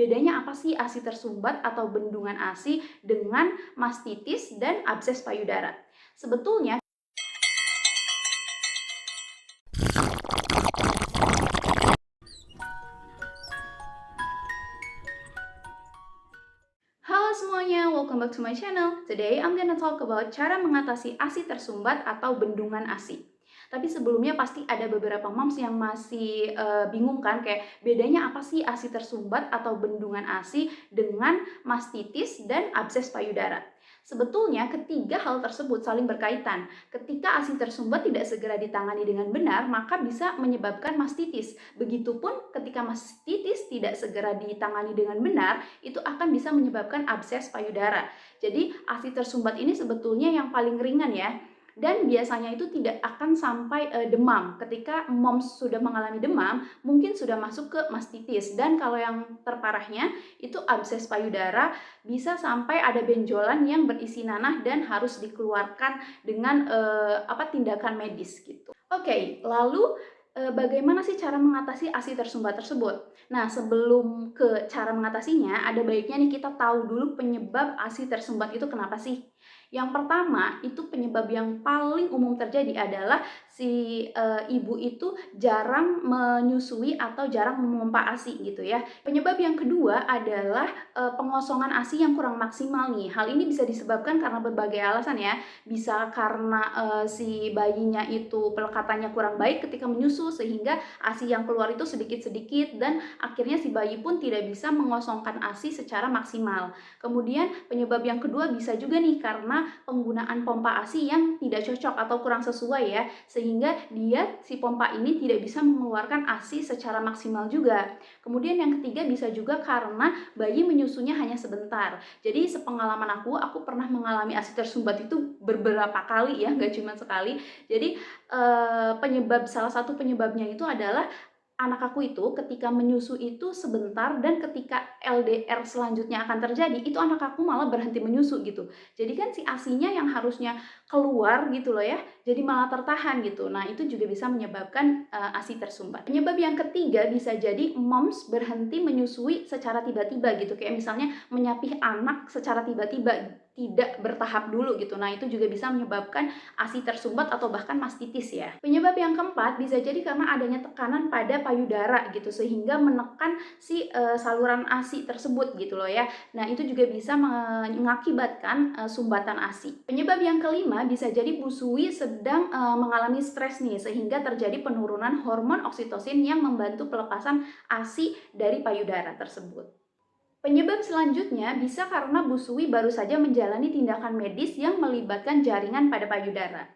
bedanya apa sih ASI tersumbat atau bendungan ASI dengan mastitis dan abses payudara. Sebetulnya halo semuanya, welcome back to my channel. Today I'm gonna talk about cara mengatasi ASI tersumbat atau bendungan ASI. Tapi sebelumnya pasti ada beberapa moms yang masih bingung kan, kayak bedanya apa sih ASI tersumbat atau bendungan ASI dengan mastitis dan abses payudara. Sebetulnya ketiga hal tersebut saling berkaitan. Ketika ASI tersumbat tidak segera ditangani dengan benar, maka bisa menyebabkan mastitis. Begitupun ketika mastitis tidak segera ditangani dengan benar, itu akan bisa menyebabkan abses payudara. Jadi ASI tersumbat ini sebetulnya yang paling ringan ya. Dan biasanya itu tidak akan sampai demam. Ketika moms sudah mengalami demam, mungkin sudah masuk ke mastitis. Dan kalau yang terparahnya itu abses payudara, bisa sampai ada benjolan yang berisi nanah dan harus dikeluarkan dengan tindakan medis gitu. Oke, lalu bagaimana sih cara mengatasi ASI tersumbat tersebut? Nah, sebelum ke cara mengatasinya, ada baiknya nih kita tahu dulu penyebab ASI tersumbat itu kenapa sih? Yang pertama, itu penyebab yang paling umum terjadi adalah si ibu itu jarang menyusui atau jarang memompa ASI gitu ya. Penyebab yang kedua adalah pengosongan ASI yang kurang maksimal nih. Hal ini bisa disebabkan karena berbagai alasan ya. Bisa karena si bayinya itu pelekatannya kurang baik ketika menyusu sehingga ASI yang keluar itu sedikit-sedikit dan akhirnya si bayi pun tidak bisa mengosongkan ASI secara maksimal. Kemudian penyebab yang kedua bisa juga nih karena penggunaan pompa ASI yang tidak cocok atau kurang sesuai ya, sehingga si pompa ini tidak bisa mengeluarkan ASI secara maksimal juga. Kemudian yang ketiga bisa juga karena bayi menyusunya hanya sebentar. Jadi sepengalaman aku pernah mengalami ASI tersumbat itu beberapa kali ya, nggak cuma sekali. Jadi salah satu penyebabnya itu adalah anak aku itu ketika menyusu itu sebentar dan ketika LDR selanjutnya akan terjadi, itu anak aku malah berhenti menyusu gitu. Jadi kan si ASI-nya yang harusnya keluar gitu loh ya, jadi malah tertahan gitu. Nah, itu juga bisa menyebabkan ASI tersumbat. Penyebab yang ketiga bisa jadi moms berhenti menyusui secara tiba-tiba gitu. Kayak misalnya menyapih anak secara tiba-tiba, tidak bertahap dulu gitu. Nah, itu juga bisa menyebabkan ASI tersumbat atau bahkan mastitis ya. Penyebab yang keempat bisa jadi karena adanya tekanan pada payudara gitu sehingga menekan si saluran ASI tersebut gitu loh ya. Nah, itu juga bisa mengakibatkan sumbatan ASI. Penyebab yang kelima bisa jadi Bu Sui sedang mengalami stres nih sehingga terjadi penurunan hormon oksitosin yang membantu pelepasan ASI dari payudara tersebut. Penyebab selanjutnya bisa karena Bu Sui baru saja menjalani tindakan medis yang melibatkan jaringan pada payudara.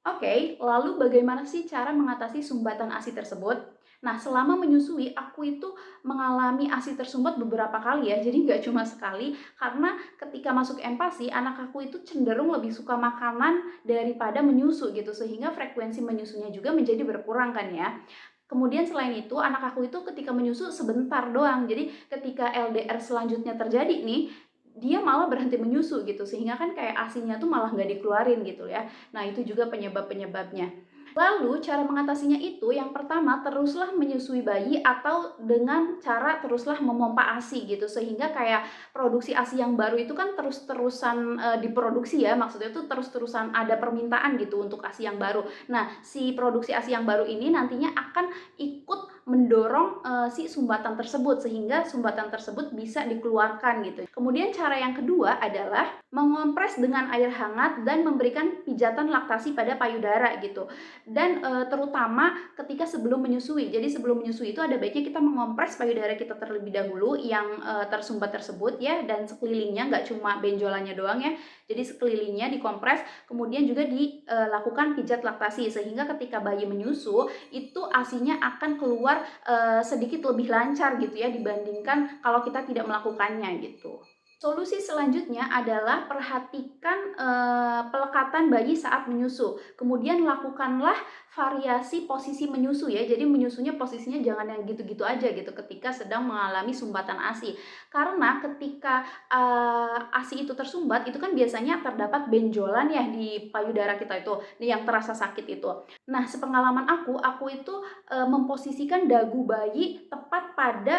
Oke, lalu bagaimana sih cara mengatasi sumbatan ASI tersebut? Nah, selama menyusui, aku itu mengalami ASI tersumbat beberapa kali ya, jadi nggak cuma sekali, karena ketika masuk empasi, anak aku itu cenderung lebih suka makanan daripada menyusu gitu, sehingga frekuensi menyusunya juga menjadi berkurang kan ya. Kemudian selain itu, anak aku itu ketika menyusu sebentar doang, jadi ketika LDR selanjutnya terjadi nih, dia malah berhenti menyusu gitu, sehingga kan kayak ASI-nya tuh malah nggak dikeluarin gitu ya. Nah, itu juga penyebab-penyebabnya. Lalu cara mengatasinya itu yang pertama teruslah menyusui bayi atau dengan cara teruslah memompa ASI gitu sehingga kayak produksi ASI yang baru itu kan terus-terusan diproduksi ya, maksudnya itu terus-terusan ada permintaan gitu untuk ASI yang baru. Nah, si produksi ASI yang baru ini nantinya akan ikut mendorong si sumbatan tersebut sehingga sumbatan tersebut bisa dikeluarkan gitu. Kemudian cara yang kedua adalah mengompres dengan air hangat dan memberikan pijatan laktasi pada payudara gitu. Dan terutama ketika sebelum menyusui. Jadi sebelum menyusui itu ada baiknya kita mengompres payudara kita terlebih dahulu yang tersumbat tersebut ya, dan sekelilingnya, nggak cuma benjolannya doang ya. Jadi sekelilingnya dikompres, kemudian juga dilakukan pijat laktasi sehingga ketika bayi menyusu itu ASI-nya akan keluar sedikit lebih lancar gitu ya dibandingkan kalau kita tidak melakukannya gitu. Solusi selanjutnya adalah perhatikan, pelekatan bayi saat menyusu. Kemudian lakukanlah variasi posisi menyusu ya. Jadi menyusunya posisinya jangan yang gitu-gitu aja gitu ketika sedang mengalami sumbatan ASI. Karena ketika, ASI itu tersumbat, itu kan biasanya terdapat benjolan ya di payudara kita itu, yang terasa sakit itu. Nah, sepengalaman aku itu, memposisikan dagu bayi tepat pada,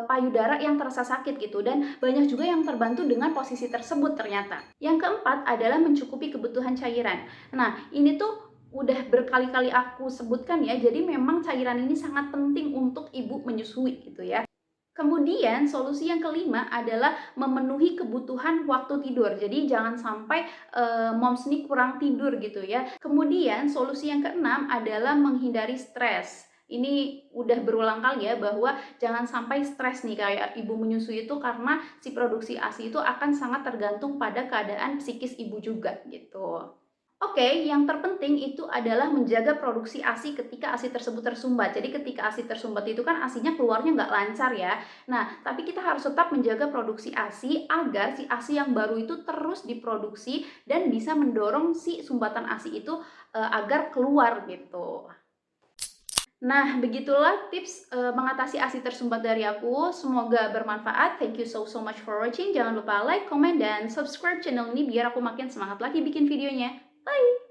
payudara yang terasa sakit gitu, dan banyak juga yang terbantu dengan posisi tersebut ternyata. Yang keempat adalah mencukupi kebutuhan cairan. Nah, ini tuh udah berkali-kali aku sebutkan ya, jadi memang cairan ini sangat penting untuk ibu menyusui gitu ya. Kemudian solusi yang kelima adalah memenuhi kebutuhan waktu tidur. Jadi jangan sampai, moms ini kurang tidur gitu ya. Kemudian solusi yang keenam adalah menghindari stres. Ini udah berulang kali ya bahwa jangan sampai stres nih kayak ibu menyusui itu, karena si produksi ASI itu akan sangat tergantung pada keadaan psikis ibu juga gitu. Oke, yang terpenting itu adalah menjaga produksi ASI ketika ASI tersebut tersumbat. Jadi ketika ASI tersumbat itu kan ASInya keluarnya nggak lancar ya. Nah, tapi kita harus tetap menjaga produksi ASI agar si ASI yang baru itu terus diproduksi dan bisa mendorong si sumbatan ASI itu agar keluar gitu. Nah, begitulah tips mengatasi ASI tersumbat dari aku. Semoga bermanfaat. Thank you so much for watching. Jangan lupa like, comment, dan subscribe channel ini biar aku makin semangat lagi bikin videonya. Bye!